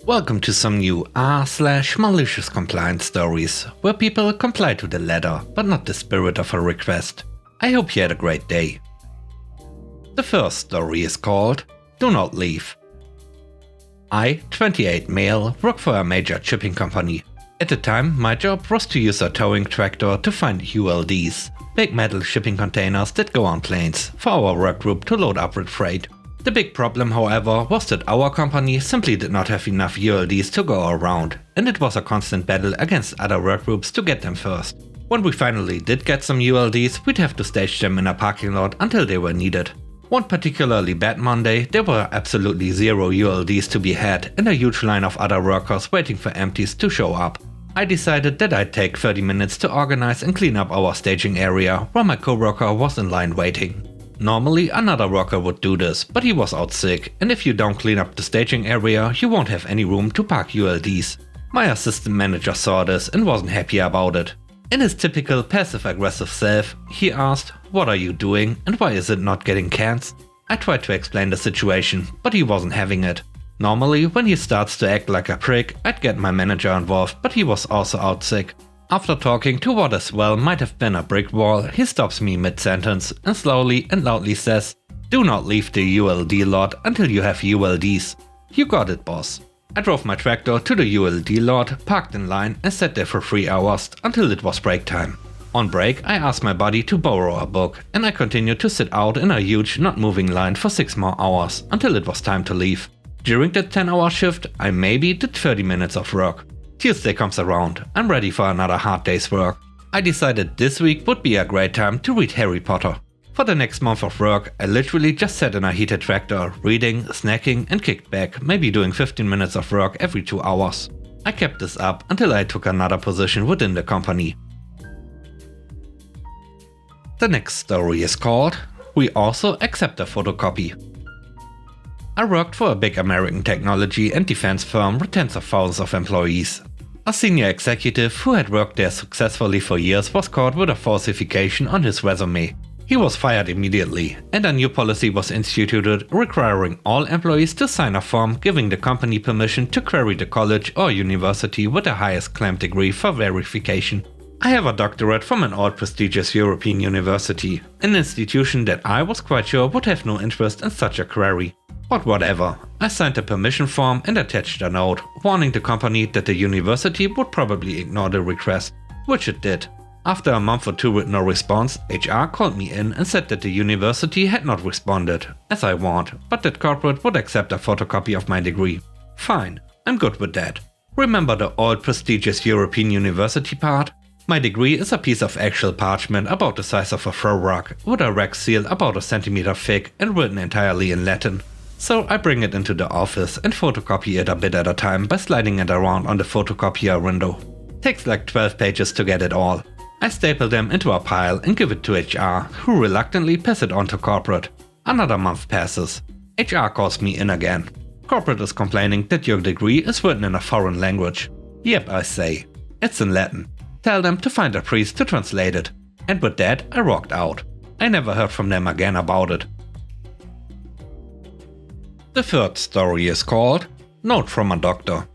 Welcome to some new r/malicious compliance stories, where people comply to the letter, but not the spirit of a request. I hope you had a great day. The first story is called Do Not Leave. I, 28 male, work for a major shipping company. At the time, my job was to use a towing tractor to find ULDs, big metal shipping containers that go on planes, for our work group to load up with freight. The big problem, however, was that our company simply did not have enough ULDs to go around, and it was a constant battle against other work groups to get them first. When we finally did get some ULDs, we'd have to stage them in a parking lot until they were needed. One particularly bad Monday, there were absolutely zero ULDs to be had and a huge line of other workers waiting for empties to show up. I decided that I'd take 30 minutes to organize and clean up our staging area while my coworker was in line waiting. Normally another worker would do this, but he was out sick, and if you don't clean up the staging area, you won't have any room to park ULDs. My assistant manager saw this and wasn't happy about it. In his typical passive-aggressive self, he asked, "What are you doing and why is it not getting cans?" I tried to explain the situation, but he wasn't having it. Normally, when he starts to act like a prick, I'd get my manager involved, but he was also out sick. After talking to what as well might have been a brick wall, he stops me mid-sentence and slowly and loudly says, "Do not leave the ULD lot until you have ULDs. You got it, boss." I drove my tractor to the ULD lot, parked in line and sat there for 3 hours until it was break time. On break, I asked my buddy to borrow a book, and I continued to sit out in a huge not moving line for 6 more hours until it was time to leave. During that 10-hour shift, I maybe did 30 minutes of work. Tuesday comes around, I'm ready for another hard day's work. I decided this week would be a great time to read Harry Potter. For the next month of work, I literally just sat in a heated tractor, reading, snacking and kicked back, maybe doing 15 minutes of work every 2 hours. I kept this up until I took another position within the company. The next story is called We Also Accept a Photocopy. I worked for a big American technology and defense firm with tens of thousands of employees. A senior executive who had worked there successfully for years was caught with a falsification on his resume. He was fired immediately, and a new policy was instituted requiring all employees to sign a form giving the company permission to query the college or university with the highest claimed degree for verification. I have a doctorate from an old prestigious European university, an institution that I was quite sure would have no interest in such a query. But whatever, I signed a permission form and attached a note, warning the company that the university would probably ignore the request, which it did. After a month or two with no response, HR called me in and said that the university had not responded, as I warned, but that corporate would accept a photocopy of my degree. Fine, I'm good with that. Remember the old prestigious European university part? My degree is a piece of actual parchment about the size of a throw rock, with a wax seal about a centimeter thick and written entirely in Latin. So I bring it into the office and photocopy it a bit at a time by sliding it around on the photocopier window. Takes like 12 pages to get it all. I staple them into a pile and give it to HR, who reluctantly pass it on to corporate. Another month passes. HR calls me in again. Corporate is complaining that your degree is written in a foreign language. Yep, I say. It's in Latin. Tell them to find a priest to translate it. And with that, I walked out. I never heard from them again about it. The third story is called Note from a Doctor.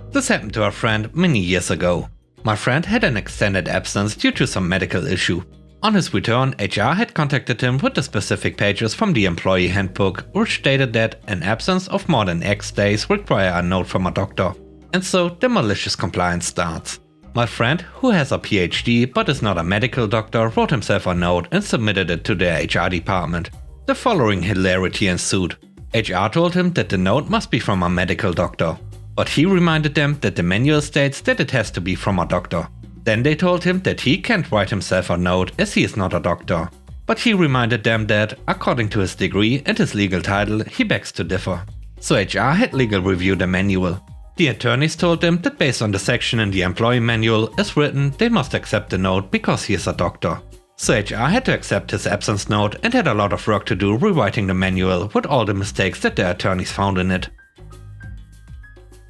This happened to a friend many years ago. My friend had an extended absence due to some medical issue. On his return, HR had contacted him with the specific pages from the employee handbook, which stated that an absence of more than X days require a note from a doctor. And so the malicious compliance starts. My friend, who has a PhD but is not a medical doctor, wrote himself a note and submitted it to the HR department. The following hilarity ensued. HR told him that the note must be from a medical doctor, but he reminded them that the manual states that it has to be from a doctor. Then they told him that he can't write himself a note as he is not a doctor, but he reminded them that, according to his degree and his legal title, he begs to differ. So HR had legal review the manual. The attorneys told them that based on the section in the employee manual as written, they must accept the note because he is a doctor. So HR had to accept his absence note and had a lot of work to do rewriting the manual with all the mistakes that the attorneys found in it.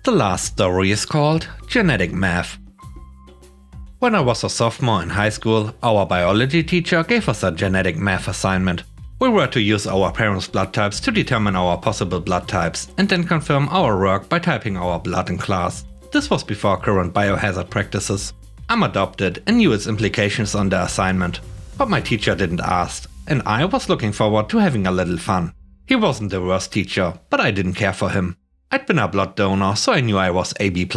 The last story is called Genetic Math. When I was a sophomore in high school, our biology teacher gave us a genetic math assignment. We were to use our parents' blood types to determine our possible blood types and then confirm our work by typing our blood in class. This was before current biohazard practices. I'm adopted and knew its implications on the assignment, but my teacher didn't ask, and I was looking forward to having a little fun. He wasn't the worst teacher, but I didn't care for him. I'd been a blood donor, so I knew I was AB+.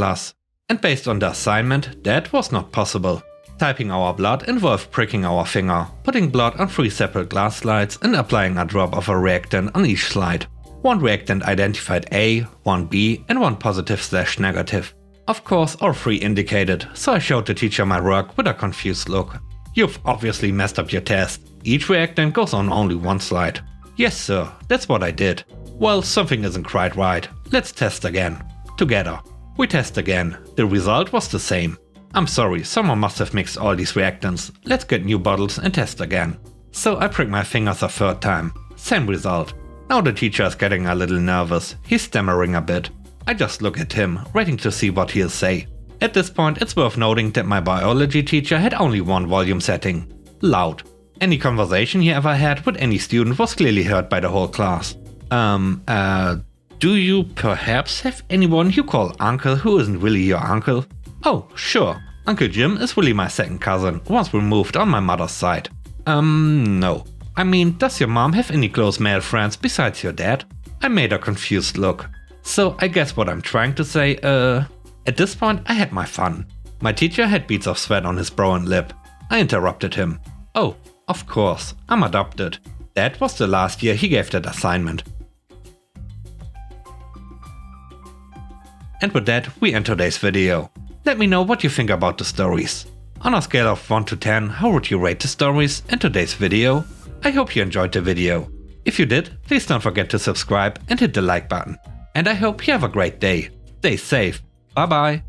And based on the assignment, that was not possible. Typing our blood involved pricking our finger, putting blood on 3 separate glass slides and applying a drop of a reactant on each slide. One reactant identified A, one B and one positive/negative. Of course, all 3 indicated, so I showed the teacher my work with a confused look. You've obviously messed up your test. Each reactant goes on only one slide. Yes sir, that's what I did. Well, something isn't quite right. Let's test again. Together. We test again. The result was the same. I'm sorry, someone must have mixed all these reactants. Let's get new bottles and test again. So I prick my fingers a 3rd time. Same result. Now the teacher is getting a little nervous. He's stammering a bit. I just look at him, waiting to see what he'll say. At this point, it's worth noting that my biology teacher had only one volume setting. Loud. Any conversation he ever had with any student was clearly heard by the whole class. Do you perhaps have anyone you call uncle who isn't really your uncle? Oh, sure. Uncle Jim is really my second cousin, once removed on my mother's side. No. I mean, does your mom have any close male friends besides your dad? I made a confused look. So I guess what I'm trying to say, at this point I had my fun. My teacher had beads of sweat on his brow and lip. I interrupted him. Oh, of course, I'm adopted. That was the last year he gave that assignment. And with that, we end today's video. Let me know what you think about the stories. On a scale of 1 to 10, how would you rate the stories and today's video? I hope you enjoyed the video. If you did, please don't forget to subscribe and hit the like button. And I hope you have a great day. Stay safe. Bye bye.